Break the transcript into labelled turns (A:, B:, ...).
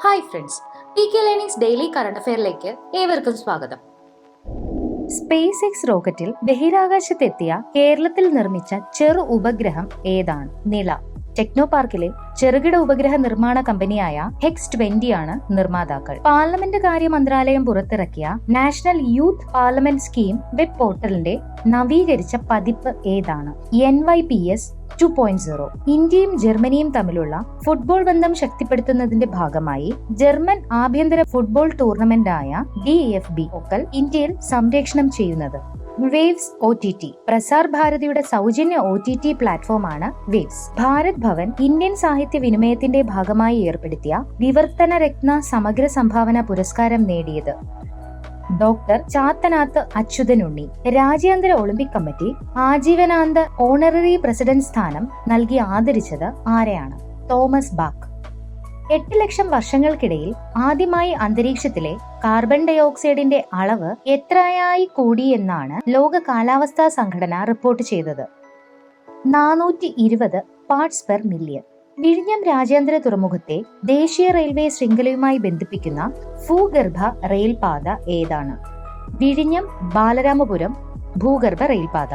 A: Hi friends, PK learnings daily current അഫെയറിലേക്ക് ഏവർക്കും സ്വാഗതം. സ്പേസ് എക്സ് റോക്കറ്റിൽ ബഹിരാകാശത്തെത്തിയ കേരളത്തിൽ നിർമ്മിച്ച ചെറു ഉപഗ്രഹം ഏതാണ്? നില. ടെക്നോ പാർക്കിലെ ചെറുകിട ഉപഗ്രഹ നിർമ്മാണ കമ്പനിയായ Hex20 ആണ് നിർമ്മാതാക്കൾ. പാർലമെന്റ് കാര്യ മന്ത്രാലയം പുറത്തിറക്കിയ national youth parliament scheme web പോർട്ടലിന്റെ നവീകരിച്ച പതിപ്പ് ഏതാണ്? NYPS 2.0. ഇന്ത്യയും ജർമ്മനിയും തമ്മിലുള്ള ഫുട്ബോൾ ബന്ധം ശക്തിപ്പെടുത്തുന്നതിന്റെ ഭാഗമായി ജർമ്മൻ ആഭ്യന്തര ഫുട്ബോൾ ടൂർണമെന്റായ DFB പോക്കൽ ഇന്ത്യയിൽ സംപ്രേഷണം ചെയ്യുന്നത്. Waves OTT. പ്രസാർ ഭാരതിയുടെ സൗജന്യ OTT പ്ലാറ്റ്ഫോമാണ് വേവ്സ്. ഭാരത് ഭവൻ ഇന്ത്യൻ സാഹിത്യ വിനിമയത്തിന്റെ ഭാഗമായി ഏർപ്പെടുത്തിയ വിവർത്തന രത്ന സമഗ്ര സംഭാവന പുരസ്കാരം നേടിയത് ഡോക്ടർ ചാത്തനാത്ത് അച്യുതനുണ്ണി. രാജ്യാന്തര ഒളിമ്പിക് കമ്മിറ്റി ആജീവനാന്ത ഓണററി പ്രസിഡന്റ് സ്ഥാനം നൽകി ആദരിച്ചത് ആരെയാണ്? Thomas back. 8 ലക്ഷം വർഷങ്ങൾക്കിടയിൽ ആദ്യമായി അന്തരീക്ഷത്തിലെ കാർബൺ ഡയോക്സൈഡിന്റെ അളവ് എത്രയായി കൂടിയെന്നാണ് ലോക കാലാവസ്ഥാ സംഘടന റിപ്പോർട്ട് ചെയ്തത്. 420 പാർട്സ് പെർ മില്യൺ. വിഴിഞ്ഞം രാജ്യാന്തര തുറമുഖത്തെ ദേശീയ റെയിൽവേ ശൃംഖലയുമായി ബന്ധിപ്പിക്കുന്ന ഭൂഗർഭ റെയിൽപാത ഏതാണ്? വിഴിഞ്ഞം ബാലരാമപുരം ഭൂഗർഭ റെയിൽപാത.